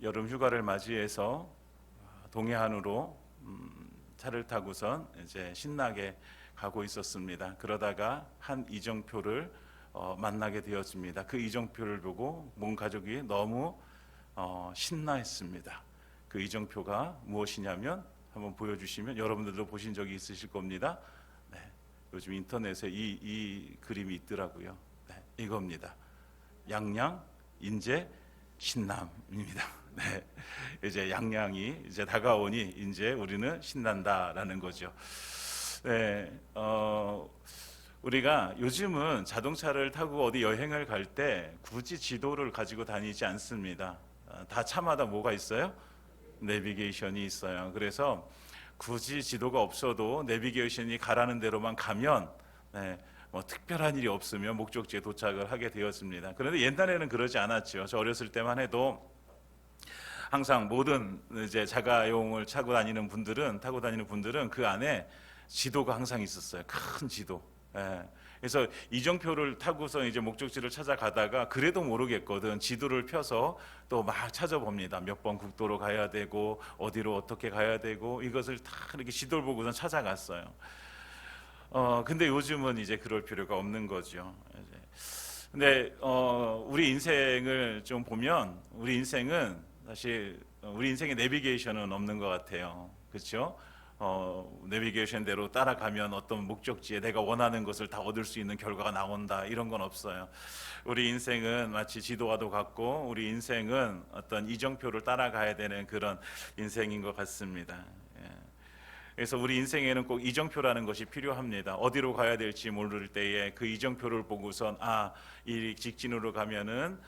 여름 휴가를 맞이해서 동해안으로 차를 타고선 이제 신나게 가고 있었습니다. 그러다가 한 이정표를 만나게 되었습니다. 그 이정표를 보고 온 가족이 너무 신나했습니다. 그 이정표가 무엇이냐면 한번 보여주시면 여러분들도 보신 적이 있으실 겁니다. 네, 요즘 인터넷에 이 그림이 있더라고요. 네, 이겁니다. 양양, 인제, 신남입니다. 네, 이제 양양이 이제 다가오니 이제 우리는 신난다라는 거죠. 네, 우리가 요즘은 자동차를 타고 어디 여행을 갈 때 굳이 지도를 가지고 다니지 않습니다. 다 차마다 뭐가 있어요? 내비게이션이 있어요. 그래서 굳이 지도가 없어도 내비게이션이 가라는 대로만 가면 뭐 특별한 일이 없으면 목적지에 도착을 하게 되었습니다. 그런데 옛날에는 그러지 않았죠. 저 어렸을 때만 해도 항상 모든 이제 자가용을 타고 다니는 분들은 그 안에 지도가 항상 있었어요. 큰 지도. 그래서 이정표를 타고서 이제 목적지를 찾아가다가 그래도 모르겠거든 지도를 펴서 또 막 찾아봅니다. 몇 번 국도로 가야 되고 어디로 어떻게 가야 되고 이것을 다 이렇게 지도를 보고선 찾아갔어요. 근데 요즘은 이제 그럴 필요가 없는 거죠. 근데 우리 인생을 좀 보면 우리 인생은 사실 우리 인생에 내비게이션은 없는 것 같아요. 그렇죠? 내비게이션대로 따라가면 어떤 목적지에 내가 원하는 것을 다 얻을 수 있는 결과가 나온다 이런 건 없어요. 우리 인생은 마치 지도와도 같고 우리 인생은 어떤 이정표를 따라가야 되는 그런 인생인 것 같습니다. 그래서 우리 인생에는 꼭 이정표라는 것이 필요합니다. 어디로 가야 될지 모를 때에 그 이정표를 보고선 이 직진으로 가면은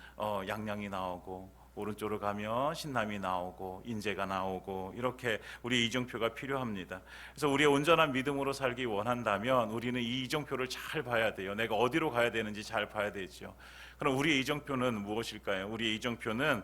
양양이 나오고 오른쪽으로 가면 신남이 나오고 인제가 나오고 이렇게 우리 이정표가 필요합니다. 그래서 우리의 온전한 믿음으로 살기 원한다면 우리는 이 이정표를 잘 봐야 돼요. 내가 어디로 가야 되는지 잘 봐야 되죠. 그럼 우리의 이정표는 무엇일까요? 우리의 이정표는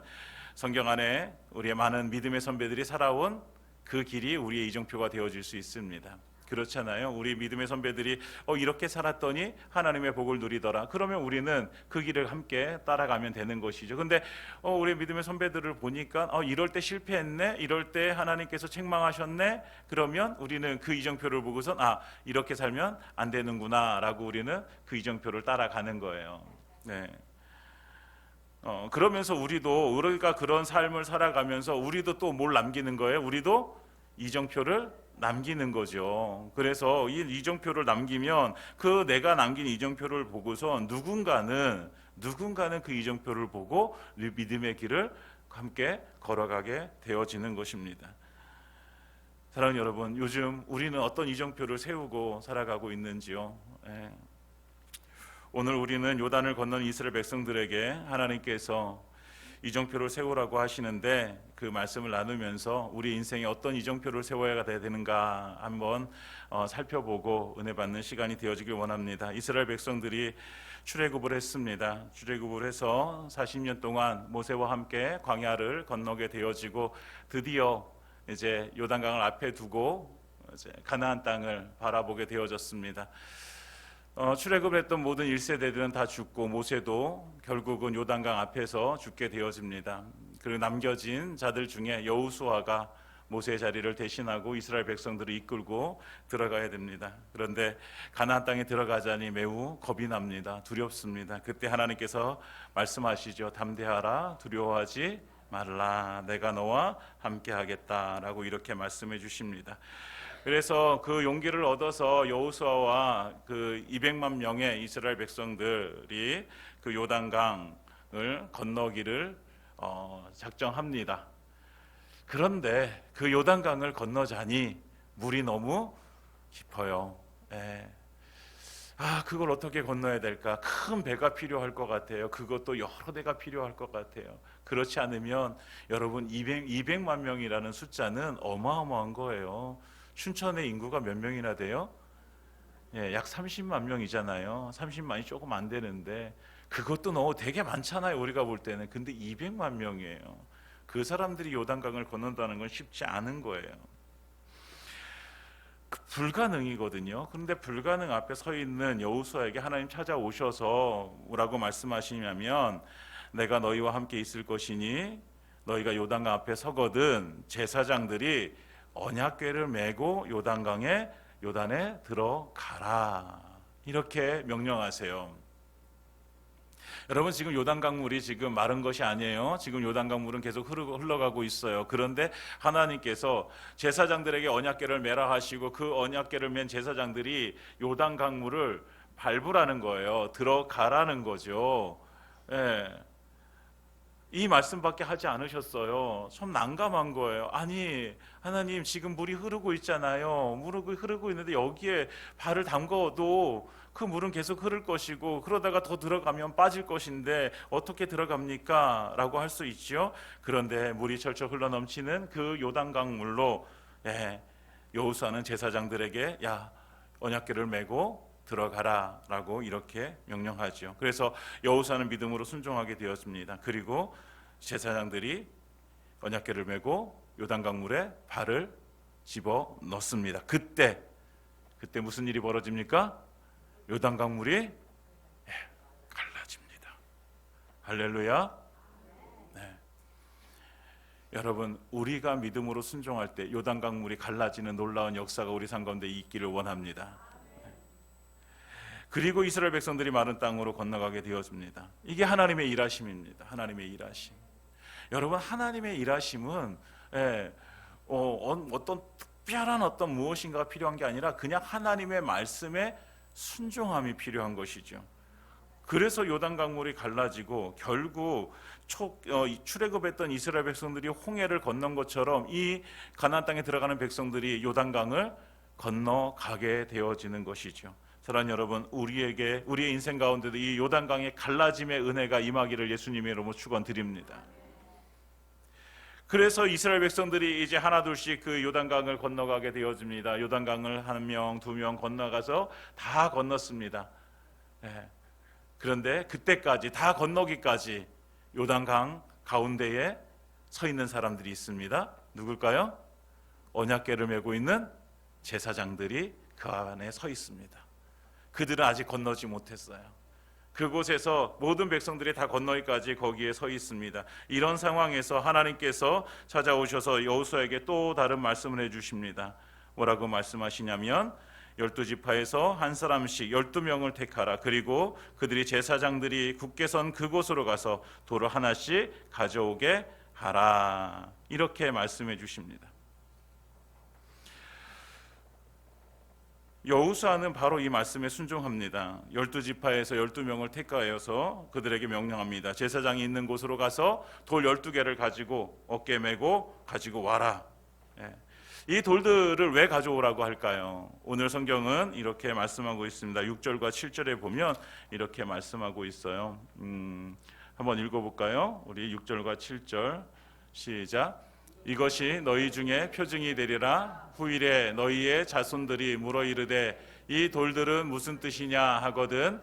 성경 안에 우리의 많은 믿음의 선배들이 살아온 그 길이 우리의 이정표가 되어질 수 있습니다. 그렇잖아요. 우리 믿음의 선배들이 이렇게 살았더니 하나님의 복을 누리더라. 그러면 우리는 그 길을 함께 따라가면 되는 것이죠. 근데 우리 믿음의 선배들을 보니까 이럴 때 실패했네. 이럴 때 하나님께서 책망하셨네. 그러면 우리는 그 이정표를 보고선 이렇게 살면 안 되는구나 라고 우리는 그 이정표를 따라가는 거예요. 네. 그러면서 우리가 그런 삶을 살아가면서 우리도 또 뭘 남기는 거예요? 우리도 이정표를 남기는 거죠. 그래서 이 이정표를 남기면 그 내가 남긴 이정표를 보고서 누군가는 그 이정표를 보고 믿음의 길을 함께 걸어가게 되어지는 것입니다. 사랑하는 여러분, 요즘 우리는 어떤 이정표를 세우고 살아가고 있는지요? 오늘 우리는 요단을 건넌 이스라엘 백성들에게 하나님께서 이정표를 세우라고 하시는데 그 말씀을 나누면서 우리 인생에 어떤 이정표를 세워야 되는가 한번 살펴보고 은혜 받는 시간이 되어지길 원합니다. 이스라엘 백성들이 출애굽을 했습니다. 출애굽을 해서 40년 동안 모세와 함께 광야를 건너게 되어지고 드디어 이제 요단강을 앞에 두고 이제 가나안 땅을 바라보게 되어졌습니다. 출애굽을 했던 모든 1세대들은 다 죽고 모세도 결국은 요단강 앞에서 죽게 되어집니다. 그리고 남겨진 자들 중에 여호수아가 모세의 자리를 대신하고 이스라엘 백성들을 이끌고 들어가야 됩니다. 그런데 가나안 땅에 들어가자니 매우 겁이 납니다. 두렵습니다. 그때 하나님께서 말씀하시죠. 담대하라, 두려워하지 말라, 내가 너와 함께 하겠다라고 이렇게 말씀해 주십니다. 그래서 그 용기를 얻어서 여호수아와 그 200만 명의 이스라엘 백성들이 그 요단강을 건너기를 작정합니다. 그런데 그 요단강을 건너자니 물이 너무 깊어요. 그걸 어떻게 건너야 될까? 큰 배가 필요할 것 같아요. 그것도 여러 대가 필요할 것 같아요. 그렇지 않으면 여러분 200만 명이라는 숫자는 어마어마한 거예요. 춘천의 인구가 몇 명이나 돼요? 약 30만 명이잖아요. 30만이 조금 안 되는데 그것도 되게 많잖아요. 우리가 볼 때는. 근데 200만 명이에요. 그 사람들이 요단강을 건넌다는 건 쉽지 않은 거예요. 불가능이거든요. 그런데 불가능 앞에 서 있는 여호수아에게 하나님 찾아오셔서 뭐라고 말씀하시냐면 내가 너희와 함께 있을 것이니 너희가 요단강 앞에 서거든 제사장들이 언약궤를 메고 요단에 들어가라. 이렇게 명령하세요. 여러분, 지금 요단강물이 지금 마른 것이 아니에요. 지금 요단강물은 계속 흘러가고 있어요. 그런데 하나님께서 제사장들에게 언약궤를 메라 하시고 그 언약궤를 맨 제사장들이 요단강물을 밟으라는 거예요. 들어가라는 거죠. 예. 이 말씀밖에 하지 않으셨어요. 좀 난감한 거예요. 아니, 하나님, 지금 물이 흐르고 있잖아요. 물이 흐르고 있는데 여기에 발을 담궈도 그 물은 계속 흐를 것이고 그러다가 더 들어가면 빠질 것인데 어떻게 들어갑니까? 라고 할 수 있죠. 그런데 물이 철철 흘러넘치는 그 요단강 물로 여호수아는 제사장들에게 언약궤를 메고 들어가라 라고 이렇게 명령하죠. 그래서 여호수아는 믿음으로 순종하게 되었습니다. 그리고 제사장들이 언약궤를 메고 요단강물에 발을 집어 넣습니다. 그때 무슨 일이 벌어집니까? 요단강물이 갈라집니다. 할렐루야. 네. 여러분, 우리가 믿음으로 순종할 때 요단강물이 갈라지는 놀라운 역사가 우리 삶 가운데 있기를 원합니다. 그리고 이스라엘 백성들이 마른 땅으로 건너가게 되었습니다. 이게 하나님의 일하심입니다. 하나님의 일하심. 여러분, 하나님의 일하심은 어떤 특별한 어떤 무엇인가가 필요한 게 아니라 그냥 하나님의 말씀에 순종함이 필요한 것이죠. 그래서 요단강물이 갈라지고 결국 출애굽했던 이스라엘 백성들이 홍해를 건넌 것처럼 이 가나안 땅에 들어가는 백성들이 요단강을 건너가게 되어지는 것이죠. 사랑하는 여러분, 우리의 인생 가운데도 이 요단강의 갈라짐의 은혜가 임하기를 예수님의 이름으로 축원드립니다. 그래서 이스라엘 백성들이 이제 하나둘씩 그 요단강을 건너가게 되어집니다. 요단강을 1명, 2명 건너가서 다 건넜습니다. 그런데 그때까지 다 건너기까지 요단강 가운데에 서 있는 사람들이 있습니다. 누굴까요? 언약궤를 메고 있는 제사장들이 그 안에 서 있습니다. 그들은 아직 건너지 못했어요. 그곳에서 모든 백성들이 다 건너기까지 거기에 서 있습니다. 이런 상황에서 하나님께서 찾아오셔서 여호수아에게 또 다른 말씀을 해주십니다. 뭐라고 말씀하시냐면 12지파에서 한 사람씩 12명을 택하라. 그리고 그들이 제사장들이 굳게 선 그곳으로 가서 돌을 하나씩 가져오게 하라. 이렇게 말씀해 주십니다. 여호수아는 바로 이 말씀에 순종합니다. 12지파에서 12명을 택하여서 그들에게 명령합니다. 제사장이 있는 곳으로 가서 돌 12개를 가지고 어깨에 메고 가지고 와라. 이 돌들을 왜 가져오라고 할까요? 오늘 성경은 이렇게 말씀하고 있습니다. 6절과 7절에 보면 이렇게 말씀하고 있어요. 한번 읽어볼까요? 우리 6절과 7절 시작. 이것이 너희 중에 표징이 되리라. 후일에 너희의 자손들이 물어 이르되 이 돌들은 무슨 뜻이냐 하거든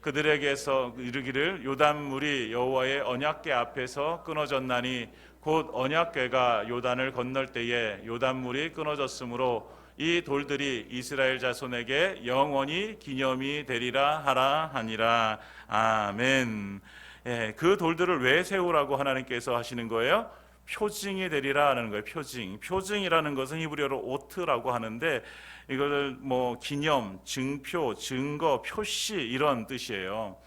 그들에게서 이르기를 요단물이 여호와의 언약궤 앞에서 끊어졌나니 곧 언약궤가 요단을 건널 때에 요단물이 끊어졌으므로 이 돌들이 이스라엘 자손에게 영원히 기념이 되리라 하라 하니라. 아멘. 그 돌들을 왜 세우라고 하나님께서 하시는 거예요? 표징이 되리라는 거예요. 표징이라는 것은 히브리어로 오트라고 하는데 이거를 기념, 증표, 증거, 표시 이런 뜻이에요.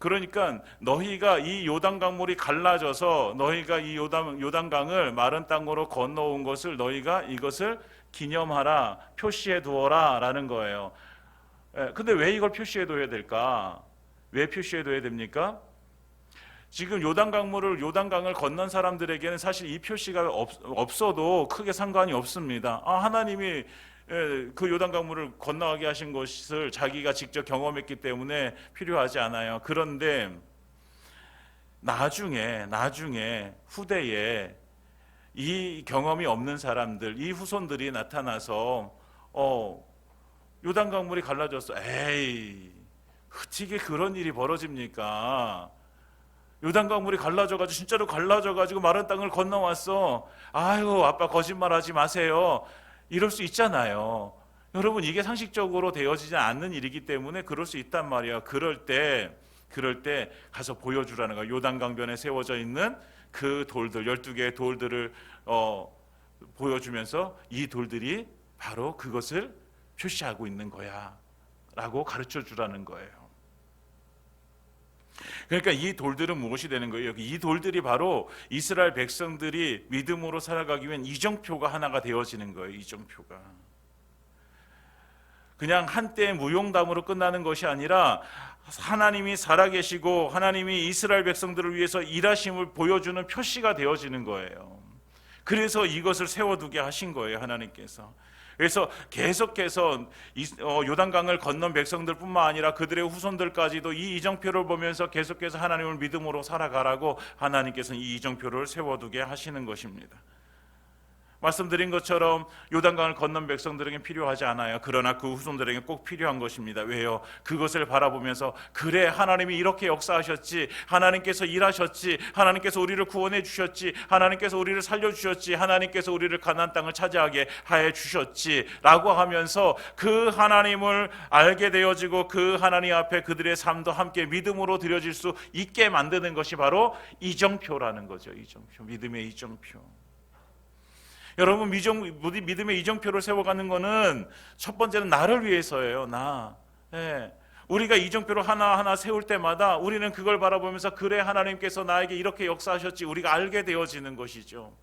그러니까 너희가 이 요단강물이 갈라져서 너희가 이 요단강을 마른 땅으로 건너온 것을 너희가 이것을 기념하라, 표시해 두어라 라는 거예요. 근데 왜 이걸 표시해 둬야 될까? 왜 표시해 둬야 됩니까? 지금 요단강을 건넌 사람들에게는 사실 이 표시가 없어도 크게 상관이 없습니다. 하나님이 그 요단강물을 건너가게 하신 것을 자기가 직접 경험했기 때문에 필요하지 않아요. 그런데 나중에 후대에 이 경험이 없는 사람들, 이 후손들이 나타나서 요단강물이 갈라졌어. 에이, 어떻게 그런 일이 벌어집니까? 요단강물이 갈라져가지고 진짜로 갈라져가지고 마른 땅을 건너왔어. 아유, 아빠 거짓말하지 마세요. 이럴 수 있잖아요. 여러분, 이게 상식적으로 되어지지 않는 일이기 때문에 그럴 수 있단 말이에요. 그럴 때 그럴 때 가서 보여주라는 거예요. 요단강변에 세워져 있는 그 돌들, 12개의 돌들을 보여주면서 이 돌들이 바로 그것을 표시하고 있는 거야 라고 가르쳐 주라는 거예요. 그러니까 이 돌들은 무엇이 되는 거예요? 이 돌들이 바로 이스라엘 백성들이 믿음으로 살아가기 위한 이정표가 하나가 되어지는 거예요. 이정표가 그냥 한때의 무용담으로 끝나는 것이 아니라 하나님이 살아계시고 하나님이 이스라엘 백성들을 위해서 일하심을 보여주는 표시가 되어지는 거예요. 그래서 이것을 세워두게 하신 거예요, 하나님께서. 그래서 계속해서 요단강을 건넌 백성들뿐만 아니라 그들의 후손들까지도 이 이정표를 보면서 계속해서 하나님을 믿음으로 살아가라고 하나님께서는 이 이정표를 세워두게 하시는 것입니다. 말씀드린 것처럼 요단강을 건넌 백성들에게 필요하지 않아요. 그러나 그 후손들에게 꼭 필요한 것입니다. 왜요? 그것을 바라보면서 그래, 하나님이 이렇게 역사하셨지, 하나님께서 일하셨지, 하나님께서 우리를 구원해 주셨지, 하나님께서 우리를 살려주셨지, 하나님께서 우리를 가나안 땅을 차지하게 하여 주셨지 라고 하면서 그 하나님을 알게 되어지고 그 하나님 앞에 그들의 삶도 함께 믿음으로 드려질 수 있게 만드는 것이 바로 이정표라는 거죠. 이정표, 믿음의 이정표. 여러분, 믿음의 이정표를 세워가는 것은 첫 번째는 나를 위해서예요. 우리가 이정표를 하나하나 세울 때마다 우리는 그걸 바라보면서 그래, 하나님께서 나에게 이렇게 역사하셨지, 우리가 알게 되어지는 것이죠.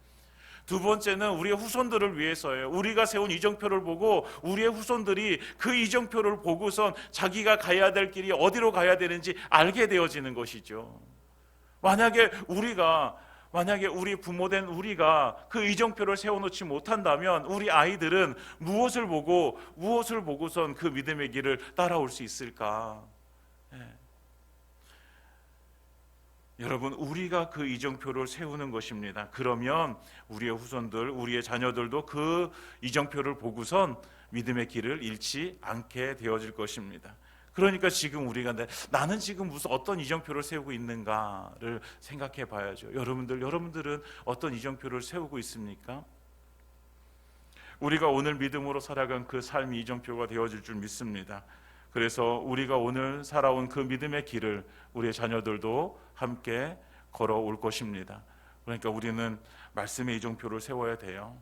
두 번째는 우리의 후손들을 위해서예요. 우리가 세운 이정표를 보고 우리의 후손들이 그 이정표를 보고선 자기가 가야 될 길이 어디로 가야 되는지 알게 되어지는 것이죠. 만약에 우리 부모된 우리가 그 이정표를 세워놓지 못한다면 우리 아이들은 무엇을 보고선 그 믿음의 길을 따라올 수 있을까? 여러분, 우리가 그 이정표를 세우는 것입니다. 그러면 우리의 후손들, 우리의 자녀들도 그 이정표를 보고선 믿음의 길을 잃지 않게 되어질 것입니다. 그러니까 지금 우리가 나는 지금 무슨 어떤 이정표를 세우고 있는가를 생각해 봐야죠. 여러분들은 어떤 이정표를 세우고 있습니까? 우리가 오늘 믿음으로 살아간 그 삶이 이정표가 되어질 줄 믿습니다. 그래서 우리가 오늘 살아온 그 믿음의 길을 우리의 자녀들도 함께 걸어올 것입니다. 그러니까 우리는 말씀의 이정표를 세워야 돼요.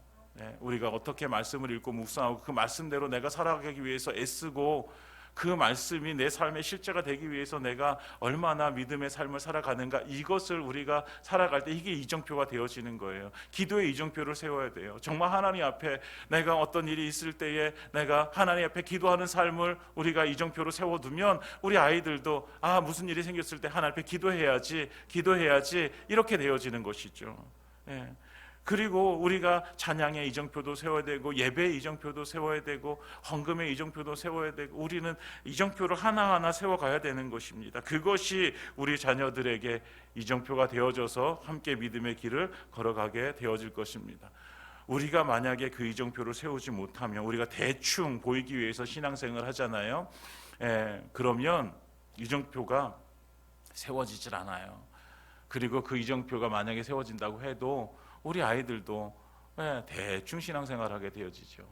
우리가 어떻게 말씀을 읽고 묵상하고 그 말씀대로 내가 살아가기 위해서 애쓰고 그 말씀이 내 삶의 실제가 되기 위해서 내가 얼마나 믿음의 삶을 살아가는가, 이것을 우리가 살아갈 때 이게 이정표가 되어지는 거예요. 기도의 이정표를 세워야 돼요. 정말 하나님 앞에 내가 어떤 일이 있을 때에 내가 하나님 앞에 기도하는 삶을 우리가 이정표로 세워두면 우리 아이들도 무슨 일이 생겼을 때 하나님 앞에 기도해야지 이렇게 되어지는 것이죠. 그리고 우리가 찬양의 이정표도 세워야 되고 예배의 이정표도 세워야 되고 헌금의 이정표도 세워야 되고 우리는 이정표를 하나하나 세워가야 되는 것입니다. 그것이 우리 자녀들에게 이정표가 되어져서 함께 믿음의 길을 걸어가게 되어질 것입니다. 우리가 만약에 그 이정표를 세우지 못하면 우리가 대충 보이기 위해서 신앙생활을 하잖아요. 그러면 이정표가 세워지질 않아요. 그리고 그 이정표가 만약에 세워진다고 해도 우리 아이들도 대충 신앙생활하게 되어지죠.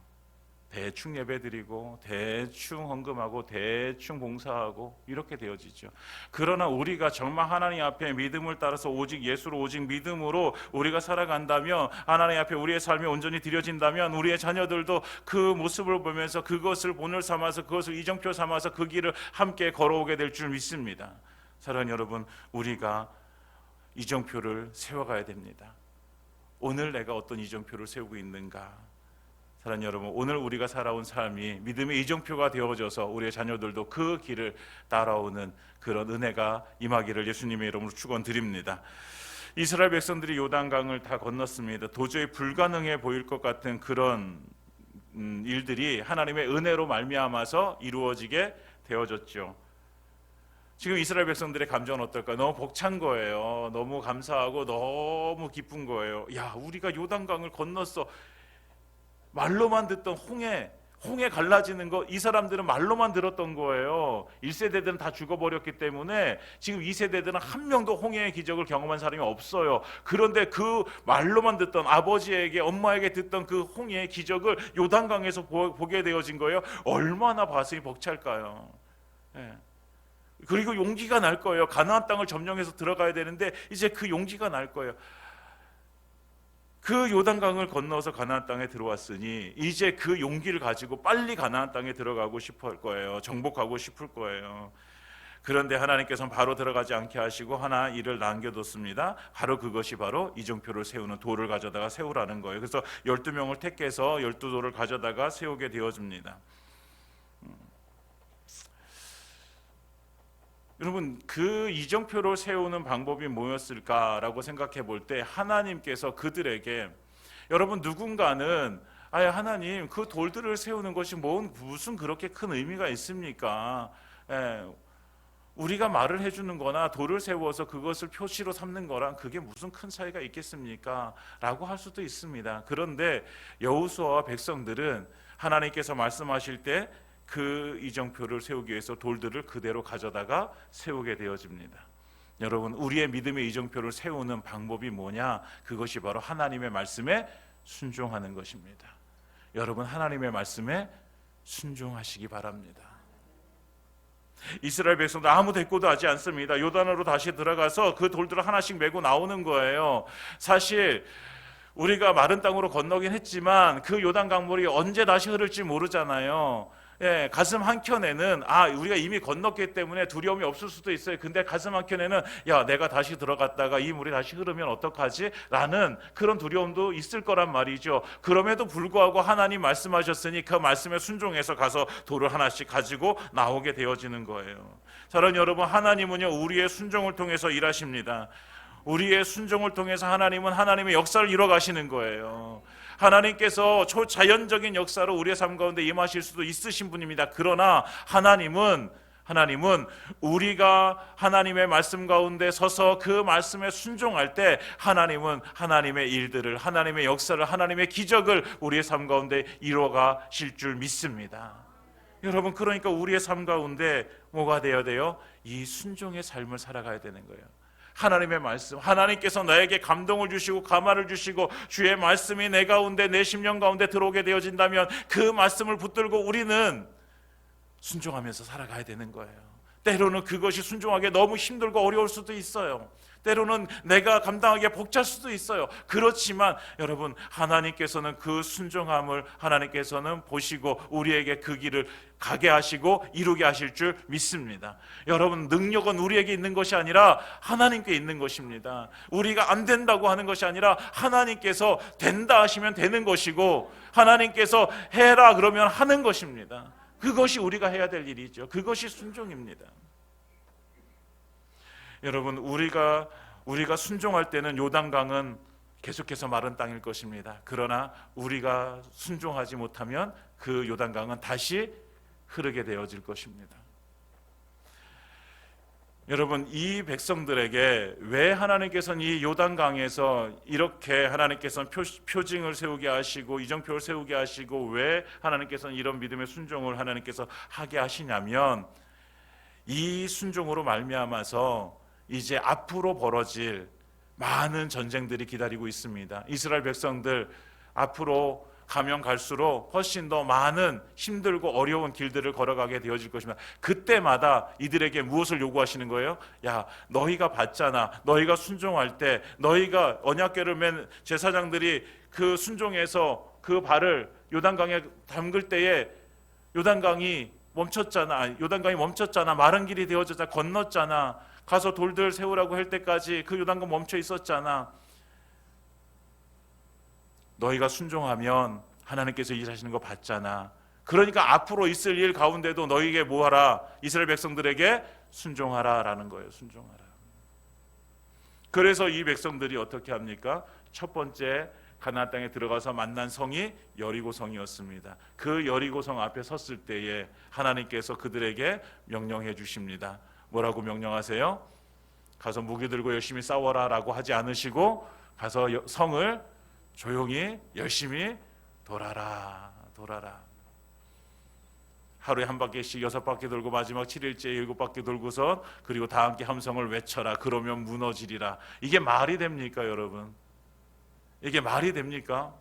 대충 예배드리고 대충 헌금하고 대충 봉사하고 이렇게 되어지죠. 그러나 우리가 정말 하나님 앞에 믿음을 따라서 오직 예수로 오직 믿음으로 우리가 살아간다면, 하나님 앞에 우리의 삶이 온전히 드려진다면 우리의 자녀들도 그 모습을 보면서 그것을 본을 삼아서 그것을 이정표 삼아서 그 길을 함께 걸어오게 될 줄 믿습니다. 사랑하는 여러분, 우리가 이정표를 세워가야 됩니다. 오늘 내가 어떤 이정표를 세우고 있는가? 사랑하는 여러분, 오늘 우리가 살아온 삶이 믿음의 이정표가 되어져서 우리의 자녀들도 그 길을 따라오는 그런 은혜가 임하기를 예수님의 이름으로 축원드립니다. 이스라엘 백성들이 요단강을 다 건넜습니다. 도저히 불가능해 보일 것 같은 그런 일들이 하나님의 은혜로 말미암아서 이루어지게 되어졌죠. 지금 이스라엘 백성들의 감정은 어떨까? 너무 벅찬 거예요. 너무 감사하고 너무 기쁜 거예요. 우리가 요단강을 건넜어. 말로만 듣던 홍해 갈라지는 거, 이 사람들은 말로만 들었던 거예요. 1세대들은 다 죽어버렸기 때문에 지금 2세대들은 한 명도 홍해의 기적을 경험한 사람이 없어요. 그런데 그 말로만 듣던, 아버지에게 엄마에게 듣던 그 홍해의 기적을 요단강에서 보게 되어진 거예요. 얼마나 가슴이 벅찰까요? 그리고 용기가 날 거예요. 가나안 땅을 점령해서 들어가야 되는데 이제 그 용기가 날 거예요. 그 요단강을 건너서 가나안 땅에 들어왔으니 이제 그 용기를 가지고 빨리 가나안 땅에 들어가고 싶을 거예요. 정복하고 싶을 거예요. 그런데 하나님께서는 바로 들어가지 않게 하시고 하나 일을 남겨뒀습니다. 바로 그것이 바로 이정표를 세우는 돌을 가져다가 세우라는 거예요. 그래서 12명을 택해서 12돌을 가져다가 세우게 되어집니다. 여러분, 그 이정표를 세우는 방법이 뭐였을까라고 생각해 볼 때 하나님께서 그들에게, 여러분 누군가는 하나님 그 돌들을 세우는 것이 무슨 그렇게 큰 의미가 있습니까? 우리가 말을 해주는 거나 돌을 세워서 그것을 표시로 삼는 거랑 그게 무슨 큰 차이가 있겠습니까? 라고 할 수도 있습니다. 그런데 여호수아와 백성들은 하나님께서 말씀하실 때 그 이정표를 세우기 위해서 돌들을 그대로 가져다가 세우게 되어집니다. 여러분, 우리의 믿음의 이정표를 세우는 방법이 뭐냐? 그것이 바로 하나님의 말씀에 순종하는 것입니다. 여러분, 하나님의 말씀에 순종하시기 바랍니다. 이스라엘 백성들 아무 대꾸도 하지 않습니다. 요단으로 다시 들어가서 그 돌들을 하나씩 메고 나오는 거예요. 사실 우리가 마른 땅으로 건너긴 했지만 그 요단 강물이 언제 다시 흐를지 모르잖아요. 가슴 한켠에는 우리가 이미 건넜기 때문에 두려움이 없을 수도 있어요. 근데 가슴 한켠에는 내가 다시 들어갔다가 이 물이 다시 흐르면 어떡하지? 라는 그런 두려움도 있을 거란 말이죠. 그럼에도 불구하고 하나님 말씀하셨으니 그 말씀에 순종해서 가서 돌을 하나씩 가지고 나오게 되어지는 거예요. 사랑하는 여러분, 하나님은요 우리의 순종을 통해서 일하십니다. 우리의 순종을 통해서 하나님은 하나님의 역사를 이뤄가시는 거예요. 하나님께서 초자연적인 역사로 우리의 삶 가운데 임하실 수도 있으신 분입니다. 그러나 하나님은 우리가 하나님의 말씀 가운데 서서 그 말씀에 순종할 때 하나님은 하나님의 일들을, 하나님의 역사를, 하나님의 기적을 우리의 삶 가운데 이뤄가실 줄 믿습니다. 여러분, 그러니까 우리의 삶 가운데 뭐가 되어야 돼요? 이 순종의 삶을 살아가야 되는 거예요. 하나님의 말씀, 하나님께서 나에게 감동을 주시고 가마를 주시고 주의 말씀이 내 가운데, 내 심령 가운데 들어오게 되어진다면 그 말씀을 붙들고 우리는 순종하면서 살아가야 되는 거예요. 때로는 그것이 순종하기 너무 힘들고 어려울 수도 있어요. 때로는 내가 감당하기에 벅찰 수도 있어요. 그렇지만 여러분, 하나님께서는 그 순종함을 하나님께서는 보시고 우리에게 그 길을 가게 하시고 이루게 하실 줄 믿습니다. 여러분, 능력은 우리에게 있는 것이 아니라 하나님께 있는 것입니다. 우리가 안 된다고 하는 것이 아니라 하나님께서 된다 하시면 되는 것이고 하나님께서 해라 그러면 하는 것입니다. 그것이 우리가 해야 될 일이죠. 그것이 순종입니다. 여러분, 우리가 순종할 때는 요단강은 계속해서 마른 땅일 것입니다. 그러나 우리가 순종하지 못하면 그 요단강은 다시 흐르게 되어질 것입니다. 여러분, 이 백성들에게 왜 하나님께서는 이 요단강에서 이렇게 하나님께서는 표징을 세우게 하시고 이정표를 세우게 하시고 왜 하나님께서는 이런 믿음의 순종을 하나님께서 하게 하시냐면 이 순종으로 말미암아서 이제 앞으로 벌어질 많은 전쟁들이 기다리고 있습니다. 이스라엘 백성들 앞으로 가면 갈수록 훨씬 더 많은 힘들고 어려운 길들을 걸어가게 되어질 것입니다. 그때마다 이들에게 무엇을 요구하시는 거예요? 너희가 봤잖아. 너희가 순종할 때, 너희가 언약궤를 맨 제사장들이 그 순종해서 그 발을 요단강에 담글 때에 요단강이 멈췄잖아. 마른 길이 되어졌잖아. 건넜잖아. 가서 돌들 세우라고 할 때까지 그 요단강 멈춰 있었잖아. 너희가 순종하면 하나님께서 일하시는 거 봤잖아. 그러니까 앞으로 있을 일 가운데도 너희에게 뭐하라? 이스라엘 백성들에게 순종하라라는 거예요. 순종하라. 그래서 이 백성들이 어떻게 합니까? 첫 번째 가나안 땅에 들어가서 만난 성이 여리고성이었습니다. 그 여리고성 앞에 섰을 때에 하나님께서 그들에게 명령해 주십니다. 뭐라고 명령하세요? 가서 무기 들고 열심히 싸워라 라고 하지 않으시고 가서 성을 조용히 열심히 돌아라. 하루에 한 바퀴씩 6바퀴 돌고 마지막 7일째 7바퀴 돌고서 그리고 다 함께 함성을 외쳐라. 그러면 무너지리라. 이게 말이 됩니까, 여러분? 이게 말이 됩니까?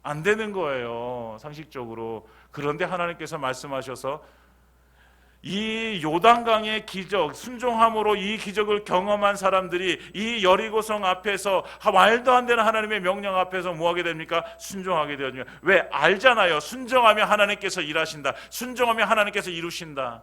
안 되는 거예요, 상식적으로. 그런데 하나님께서 말씀하셔서 이 요단강의 기적, 순종함으로 이 기적을 경험한 사람들이 이 여리고성 앞에서 말도 안 되는 하나님의 명령 앞에서 뭐 하게 됩니까? 순종하게 되어집니다. 왜? 알잖아요. 순종하면 하나님께서 일하신다. 순종하면 하나님께서 이루신다.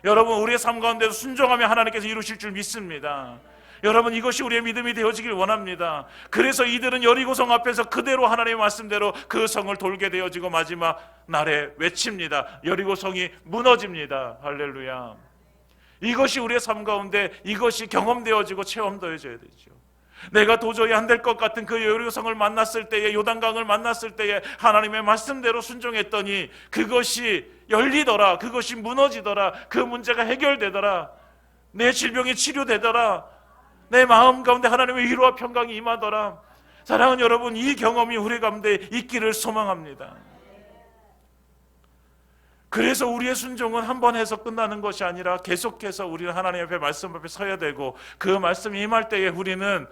여러분, 우리의 삶 가운데도 순종하면 하나님께서 이루실 줄 믿습니다. 여러분, 이것이 우리의 믿음이 되어지길 원합니다. 그래서 이들은 여리고성 앞에서 그대로 하나님의 말씀대로 그 성을 돌게 되어지고 마지막 날에 외칩니다. 여리고성이 무너집니다. 할렐루야. 이것이 우리의 삶 가운데 이것이 경험되어지고 체험되어져야 되죠. 내가 도저히 안 될 것 같은 그 여리고성을 만났을 때에, 요단강을 만났을 때에 하나님의 말씀대로 순종했더니 그것이 열리더라. 그것이 무너지더라. 그 문제가 해결되더라. 내 질병이 치료되더라. 내 마음 가운데 하나님의 위로와 평강이 임하더라. 사랑하는 여러분, 이 경험이 우리 가운데 있기를 소망합니다. 그래서 우리의 순종은 한 번 해서 끝나는 것이 아니라 계속해서 우리는 하나님 앞에 말씀 앞에 서야 되고, 그 말씀이 임할 때에 우리는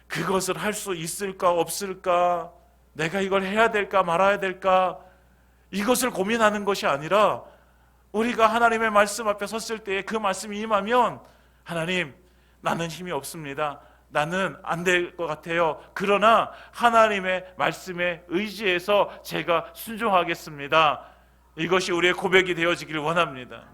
그것을 할 수 있을까 없을까, 내가 이걸 해야 될까 말아야 될까, 이것을 고민하는 것이 아니라 우리가 하나님의 말씀 앞에 섰을 때에 그 말씀이 임하면, 하나님, 나는 힘이 없습니다. 나는 안 될 것 같아요. 그러나 하나님의 말씀에 의지해서 제가 순종하겠습니다. 이것이 우리의 고백이 되어지길 원합니다.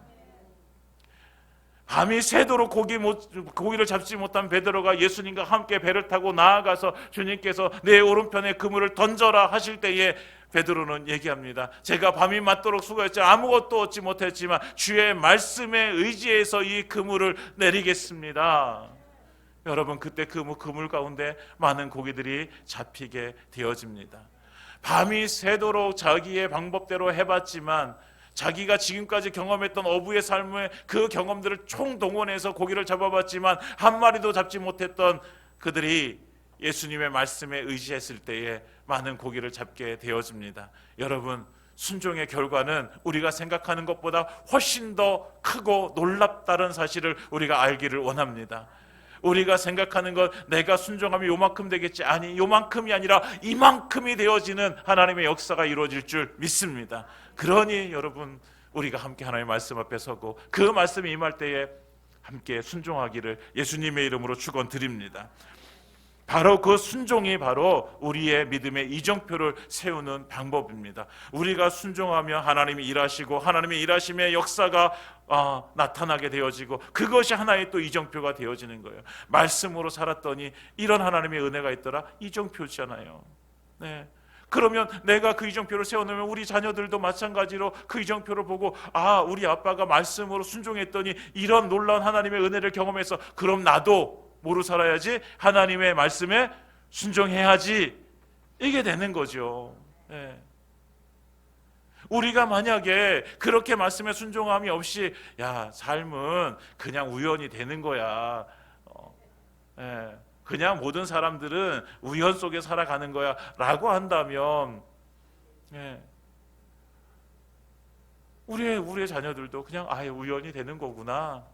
밤이 새도록 고기를 잡지 못한 베드로가 예수님과 함께 배를 타고 나아가서 주님께서 내 오른편에 그물을 던져라 하실 때에 베드로는 얘기합니다. 제가 밤이 맞도록 수고했지 아무것도 얻지 못했지만 주의 말씀에 의지해서 이 그물을 내리겠습니다. 여러분, 그때 그물 가운데 많은 고기들이 잡히게 되어집니다. 밤이 새도록 자기의 방법대로 해봤지만 자기가 지금까지 경험했던 어부의 삶의 그 경험들을 총동원해서 고기를 잡아봤지만 한 마리도 잡지 못했던 그들이 예수님의 말씀에 의지했을 때에 많은 고기를 잡게 되어집니다. 여러분, 순종의 결과는 우리가 생각하는 것보다 훨씬 더 크고 놀랍다는 사실을 우리가 알기를 원합니다. 우리가 생각하는 것, 내가 순종하면 요만큼 되겠지, 아니, 요만큼이 아니라 이만큼이 되어지는 하나님의 역사가 이루어질 줄 믿습니다. 그러니 여러분, 우리가 함께 하나님의 말씀 앞에 서고 그 말씀이 임할 때에 함께 순종하기를 예수님의 이름으로 축원드립니다. 바로 그 순종이 바로 우리의 믿음의 이정표를 세우는 방법입니다. 우리가 순종하며 하나님이 일하시고 하나님의 일하심의 역사가 나타나게 되어지고 그것이 하나의 또 이정표가 되어지는 거예요. 말씀으로 살았더니 이런 하나님의 은혜가 있더라. 이정표잖아요. 네. 그러면 내가 그 이정표를 세워놓으면 우리 자녀들도 마찬가지로 그 이정표를 보고, 우리 아빠가 말씀으로 순종했더니 이런 놀라운 하나님의 은혜를 경험해서 그럼 나도 뭐로 살아야지? 하나님의 말씀에 순종해야지. 이게 되는 거죠. 네. 우리가 만약에 그렇게 말씀에 순종함이 없이 삶은 그냥 우연히 되는 거야, 그냥 모든 사람들은 우연 속에 살아가는 거야 라고 한다면, 우리의 자녀들도 그냥 우연히 되는 거구나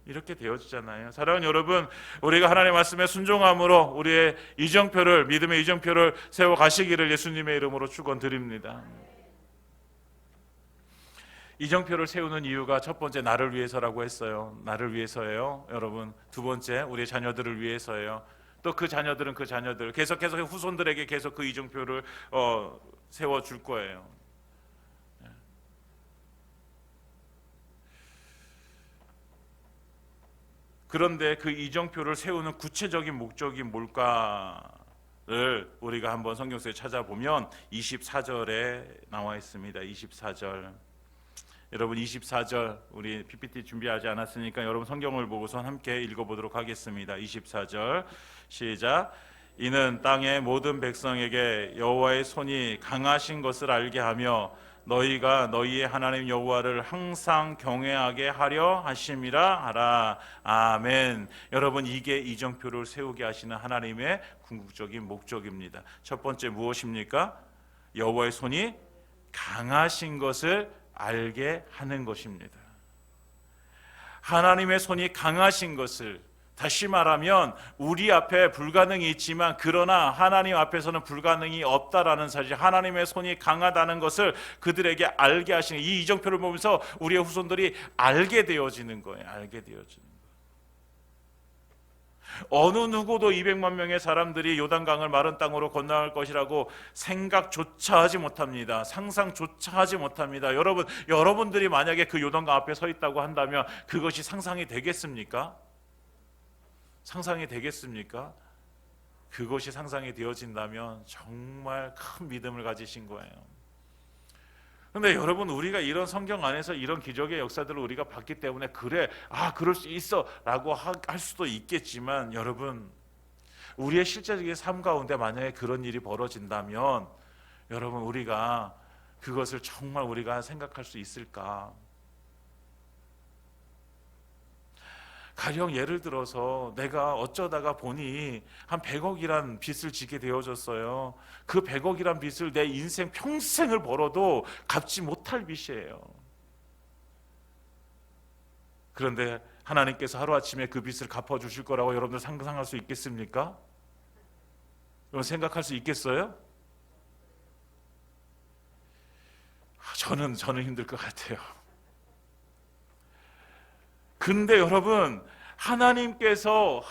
이렇게 되어지잖아요. 사랑하는 여러분, 우리가 하나님의 말씀에 순종함으로 우리의 이정표를, 믿음의 이정표를 세워 가시기를 예수님의 이름으로 축원드립니다. 이정표를 세우는 이유가 첫 번째, 나를 위해서라고 했어요. 나를 위해서예요. 여러분, 두 번째, 우리 자녀들을 위해서예요. 또 그 자녀들은 그 자녀들, 계속해서 후손들에게 계속 그 이정표를 세워줄 거예요. 그런데 그 이정표를 세우는 구체적인 목적이 뭘까를 우리가 한번 성경 속에 찾아보면 24절에 나와 있습니다. 24절. 여러분, 24절 우리 PPT 준비하지 않았으니까 여러분 성경을 보고서 함께 읽어보도록 하겠습니다. 24절 시작. 이는 땅의 모든 백성에게 여호와의 손이 강하신 것을 알게 하며 너희가 너희의 하나님 여호와를 항상 경외하게 하려 하심이라 하라. 아멘. 여러분, 이게 이정표를 세우게 하시는 하나님의 궁극적인 목적입니다. 첫 번째 무엇입니까? 여호와의 손이 강하신 것을 알게 하는 것입니다. 하나님의 손이 강하신 것을, 다시 말하면 우리 앞에 불가능이 있지만 그러나 하나님 앞에서는 불가능이 없다라는 사실, 하나님의 손이 강하다는 것을 그들에게 알게 하시는, 이 이정표를 보면서 우리의 후손들이 알게 되어지는 거예요. 알게 되어지는 거예요. 어느 누구도 200만 명의 사람들이 요단강을 마른 땅으로 건너갈 것이라고 생각조차 하지 못합니다. 상상조차 하지 못합니다. 여러분들이 만약에 그 요단강 앞에 서 있다고 한다면 그것이 상상이 되겠습니까? 상상이 되겠습니까? 그것이 상상이 되어진다면 정말 큰 믿음을 가지신 거예요. 그런데 여러분, 우리가 이런 성경 안에서 이런 기적의 역사들을 우리가 봤기 때문에 그래, 그럴 수 있어 라고 할 수도 있겠지만, 여러분, 우리의 실제적인 삶 가운데 만약에 그런 일이 벌어진다면 여러분, 우리가 그것을 정말 우리가 생각할 수 있을까? 가령 예를 들어서 내가 어쩌다가 보니 한 100억이란 빚을 지게 되어졌어요. 그 100억이란 빚을 내 인생 평생을 벌어도 갚지 못할 빚이에요. 그런데 하나님께서 하루아침에 그 빚을 갚아주실 거라고 여러분들 상상할 수 있겠습니까? 여러분 생각할 수 있겠어요? 저는 힘들 것 같아요. 근데 여러분, 하나님께서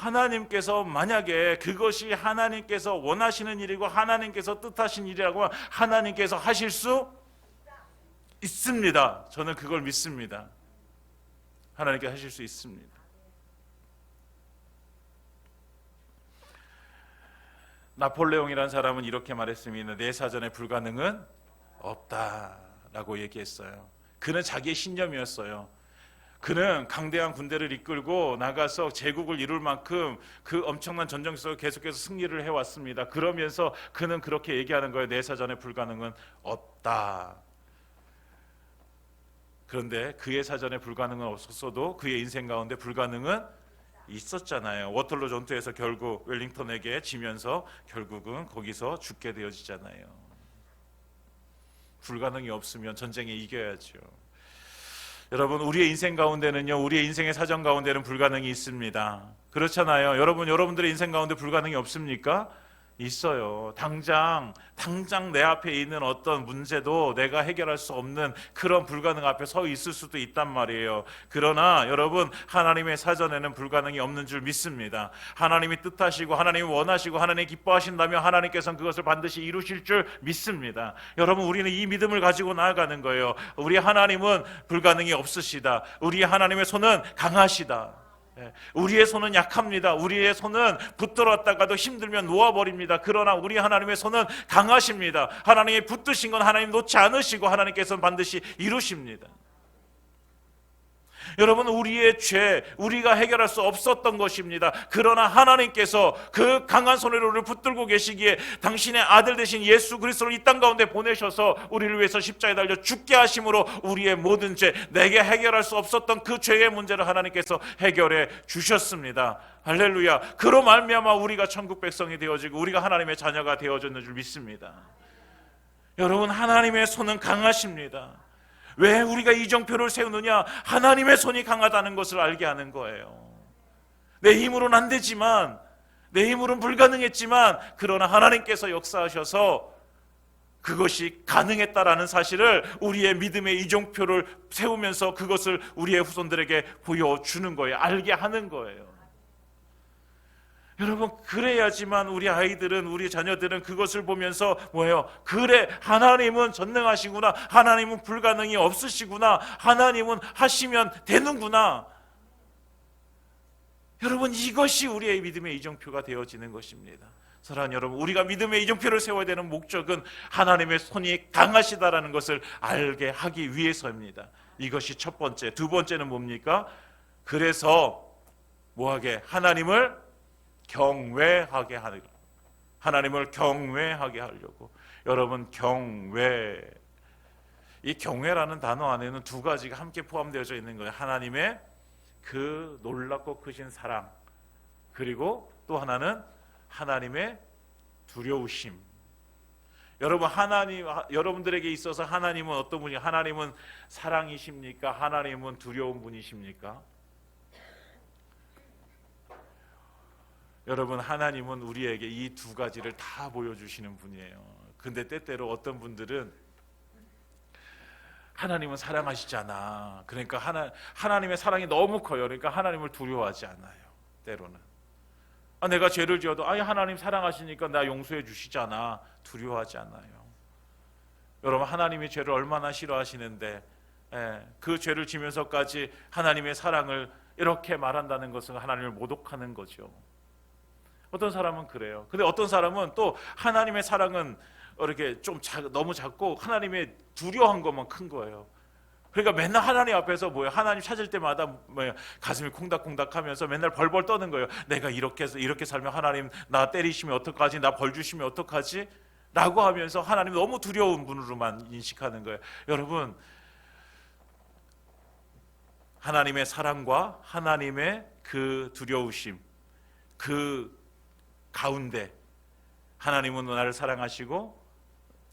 만약에 그것이 하나님께서 원하시는 일이고 하나님께서 뜻하신 일이라고 하나님께서 하실 수 있습니다. 저는 그걸 믿습니다. 하나님께서 하실 수 있습니다. 나폴레옹이라는 사람은 이렇게 말했습니다. 내 사전에 불가능은 없다라고 얘기했어요. 그는 자기의 신념이었어요. 그는 강대한 군대를 이끌고 나가서 제국을 이룰 만큼 그 엄청난 전쟁 속에 계속해서 승리를 해왔습니다. 그러면서 그는 그렇게 얘기하는 거예요. 내 사전에 불가능은 없다. 그런데 그의 사전에 불가능은 없었어도 그의 인생 가운데 불가능은 있었잖아요. 워털로 전투에서 결국 웰링턴에게 지면서 결국은 거기서 죽게 되어지잖아요. 불가능이 없으면 전쟁에 이겨야죠. 여러분, 우리의 인생 가운데는요, 우리의 인생의 사정 가운데는 불가능이 있습니다. 그렇잖아요. 여러분들의 인생 가운데 불가능이 없습니까? 있어요. 당장 내 앞에 있는 어떤 문제도 내가 해결할 수 없는 그런 불가능 앞에 서 있을 수도 있단 말이에요. 그러나 여러분, 하나님의 사전에는 불가능이 없는 줄 믿습니다. 하나님이 뜻하시고 하나님이 원하시고 하나님이 기뻐하신다면 하나님께서는 그것을 반드시 이루실 줄 믿습니다. 여러분, 우리는 이 믿음을 가지고 나아가는 거예요. 우리 하나님은 불가능이 없으시다. 우리 하나님의 손은 강하시다. 우리의 손은 약합니다. 우리의 손은 붙들었다가도 힘들면 놓아버립니다. 그러나 우리 하나님의 손은 강하십니다. 하나님이 붙드신 건 하나님 놓지 않으시고 하나님께서는 반드시 이루십니다. 여러분, 우리의 죄, 우리가 해결할 수 없었던 것입니다. 그러나 하나님께서 그 강한 손으로 우리를 붙들고 계시기에 당신의 아들 되신 예수 그리스도를 이 땅 가운데 보내셔서 우리를 위해서 십자가에 달려 죽게 하심으로 우리의 모든 죄, 내게 해결할 수 없었던 그 죄의 문제를 하나님께서 해결해 주셨습니다. 할렐루야. 그로 말미암아 우리가 천국 백성이 되어지고 우리가 하나님의 자녀가 되어졌는 줄 믿습니다. 여러분, 하나님의 손은 강하십니다. 왜 우리가 이정표를 세우느냐? 하나님의 손이 강하다는 것을 알게 하는 거예요. 내 힘으로는 안 되지만, 내 힘으로는 불가능했지만, 그러나 하나님께서 역사하셔서 그것이 가능했다라는 사실을 우리의 믿음의 이정표를 세우면서 그것을 우리의 후손들에게 보여주는 거예요. 알게 하는 거예요. 여러분, 그래야지만 우리 아이들은, 우리 자녀들은 그것을 보면서 뭐예요? 그래, 하나님은 전능하시구나. 하나님은 불가능이 없으시구나. 하나님은 하시면 되는구나. 여러분, 이것이 우리의 믿음의 이정표가 되어지는 것입니다. 사랑하는 여러분, 우리가 믿음의 이정표를 세워야 되는 목적은 하나님의 손이 강하시다라는 것을 알게 하기 위해서입니다. 이것이 첫 번째. 두 번째는 뭡니까? 그래서 뭐하게? 하나님을 경외하게 하는, 하나님을 경외하게 하려고. 여러분, 경외, 이 경외라는 단어 안에는 두 가지가 함께 포함되어져 있는 거예요. 하나님의 그 놀랍고 크신 사랑, 그리고 또 하나는 하나님의 두려우심. 여러분, 여러분들에게 있어서 하나님은 어떤 분이? 하나님은 사랑이십니까? 하나님은 두려운 분이십니까? 여러분, 하나님은 우리에게 이 두 가지를 다 보여주시는 분이에요. 근데 때때로 어떤 분들은 하나님은 사랑하시잖아, 그러니까 하나님의 사랑이 너무 커요, 그러니까 하나님을 두려워하지 않아요. 때로는 내가 죄를 지어도 하나님 사랑하시니까 나 용서해 주시잖아, 두려워하지 않아요. 여러분, 하나님이 죄를 얼마나 싫어하시는데 그 죄를 지면서까지 하나님의 사랑을 이렇게 말한다는 것은 하나님을 모독하는 거죠. 어떤 사람은 그래요. 근데 어떤 사람은 또 하나님의 사랑은 이렇게 좀 너무 작고 하나님의 두려워한 것만 큰 거예요. 그러니까 맨날 하나님 앞에서 하나님 찾을 때마다 가슴이 콩닥콩닥하면서 맨날 벌벌 떠는 거예요. 내가 이렇게 살면 하나님 나 때리시면 어떡하지, 나 벌 주시면 어떡하지 라고 하면서 하나님 너무 두려운 분으로만 인식하는 거예요. 여러분, 하나님의 사랑과 하나님의 그 두려우심, 그 가운데 하나님은 나를 사랑하시고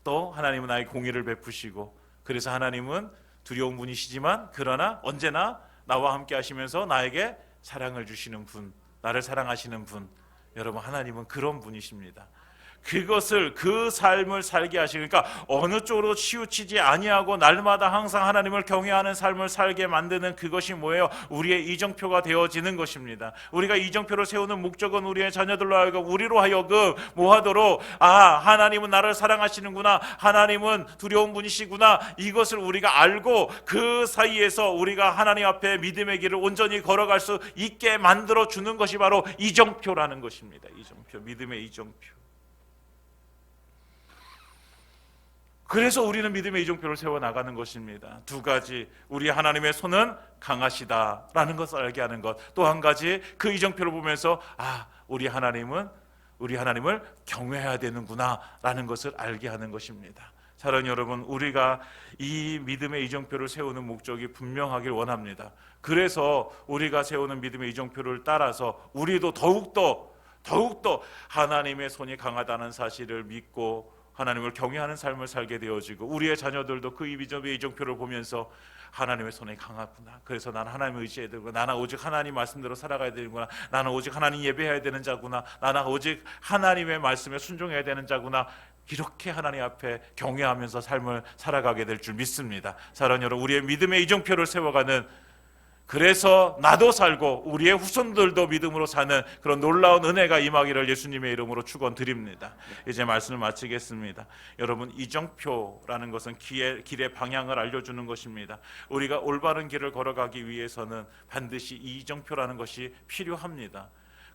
또 하나님은 나의 공의를 베푸시고, 그래서 하나님은 두려운 분이시지만 그러나 언제나 나와 함께 하시면서 나에게 사랑을 주시는 분, 나를 사랑하시는 분, 여러분, 하나님은 그런 분이십니다. 그것을, 그 삶을 살게 하시니까 어느 쪽으로 치우치지 아니하고 날마다 항상 하나님을 경외하는 삶을 살게 만드는 그것이 뭐예요? 우리의 이정표가 되어지는 것입니다. 우리가 이정표를 세우는 목적은 우리의 자녀들로 하여금, 우리로 하여금 뭐하도록, 하나님은 나를 사랑하시는구나, 하나님은 두려운 분이시구나, 이것을 우리가 알고 그 사이에서 우리가 하나님 앞에 믿음의 길을 온전히 걸어갈 수 있게 만들어 주는 것이 바로 이정표라는 것입니다. 이정표, 믿음의 이정표. 그래서 우리는 믿음의 이정표를 세워나가는 것입니다. 두 가지, 우리 하나님의 손은 강하시다라는 것을 알게 하는 것, 또 한 가지, 그 이정표를 보면서 우리 하나님을 경외해야 되는구나 라는 것을 알게 하는 것입니다. 사랑하는 여러분, 우리가 이 믿음의 이정표를 세우는 목적이 분명하길 원합니다. 그래서 우리가 세우는 믿음의 이정표를 따라서 우리도 더욱더 하나님의 손이 강하다는 사실을 믿고 하나님을 경외하는 삶을 살게 되어지고, 우리의 자녀들도 그 믿음의 이정표를 보면서 하나님의 손이 강하구나, 그래서 나는 하나님을 의지해야 되구나, 나는 오직 하나님 말씀대로 살아가야 되는구나, 나는 오직 하나님 예배해야 되는 자구나, 나는 오직 하나님의 말씀에 순종해야 되는 자구나, 이렇게 하나님 앞에 경외하면서 삶을 살아가게 될 줄 믿습니다. 사랑하는 여러분, 우리의 믿음의 이정표를 세워가는, 그래서 나도 살고 우리의 후손들도 믿음으로 사는 그런 놀라운 은혜가 임하기를 예수님의 이름으로 축원드립니다. 이제 말씀을 마치겠습니다. 여러분, 이정표라는 것은 길의 방향을 알려주는 것입니다. 우리가 올바른 길을 걸어가기 위해서는 반드시 이정표라는 것이 필요합니다.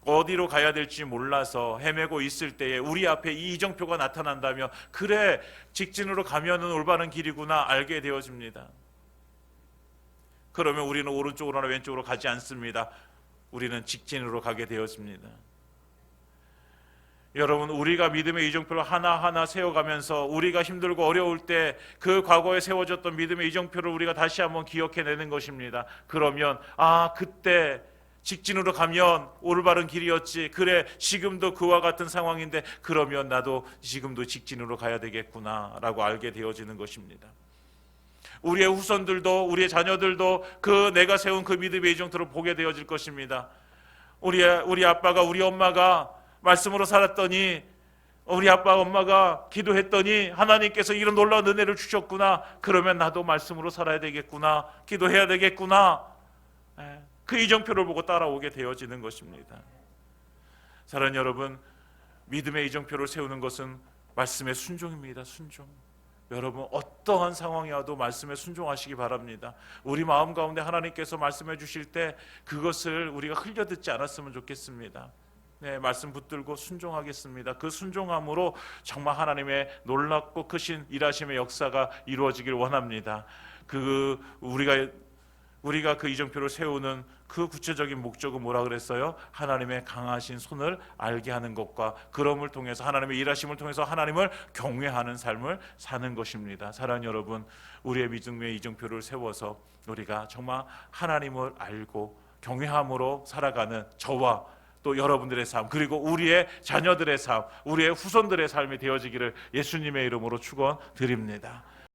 어디로 가야 될지 몰라서 헤매고 있을 때에 우리 앞에 이 이정표가 나타난다면, 그래, 직진으로 가면은 올바른 길이구나 알게 되어집니다. 그러면 우리는 오른쪽으로나 왼쪽으로 가지 않습니다. 우리는 직진으로 가게 되었습니다. 여러분, 우리가 믿음의 이정표를 하나하나 세워가면서 우리가 힘들고 어려울 때 그 과거에 세워졌던 믿음의 이정표를 우리가 다시 한번 기억해내는 것입니다. 그러면 그때 직진으로 가면 올바른 길이었지, 그래, 지금도 그와 같은 상황인데 그러면 나도 지금도 직진으로 가야 되겠구나 라고 알게 되어지는 것입니다. 우리의 후손들도, 우리의 자녀들도 내가 세운 그 믿음의 이정표를 보게 되어질 것입니다. 우리 아빠가, 우리 엄마가 말씀으로 살았더니, 우리 아빠 엄마가 기도했더니 하나님께서 이런 놀라운 은혜를 주셨구나, 그러면 나도 말씀으로 살아야 되겠구나, 기도해야 되겠구나, 그 이정표를 보고 따라오게 되어지는 것입니다. 사랑하는 여러분, 믿음의 이정표를 세우는 것은 말씀의 순종입니다. 순종. 여러분, 어떠한 상황이 와도 말씀에 순종하시기 바랍니다. 우리 마음 가운데 하나님께서 말씀해 주실 때 그것을 우리가 흘려듣지 않았으면 좋겠습니다. 네, 말씀 붙들고 순종하겠습니다. 그 순종함으로 정말 하나님의 놀랍고 크신 일하심의 역사가 이루어지길 원합니다. 우리가 그 이정표를 세우는 그 구체적인 목적은 뭐라 그랬어요? 하나님의 강하신 손을 알게 하는 것과, 그럼을 통해서 하나님의 일하심을 통해서 하나님을 경외하는 삶을 사는 것입니다. 사랑하는 여러분, 우리의 믿음의 이정표를 세워서 우리가 정말 하나님을 알고 경외함으로 살아가는 저와 또 여러분들의 삶, 그리고 우리의 자녀들의 삶, 우리의 후손들의 삶이 되어지기를 예수님의 이름으로 축원드립니다.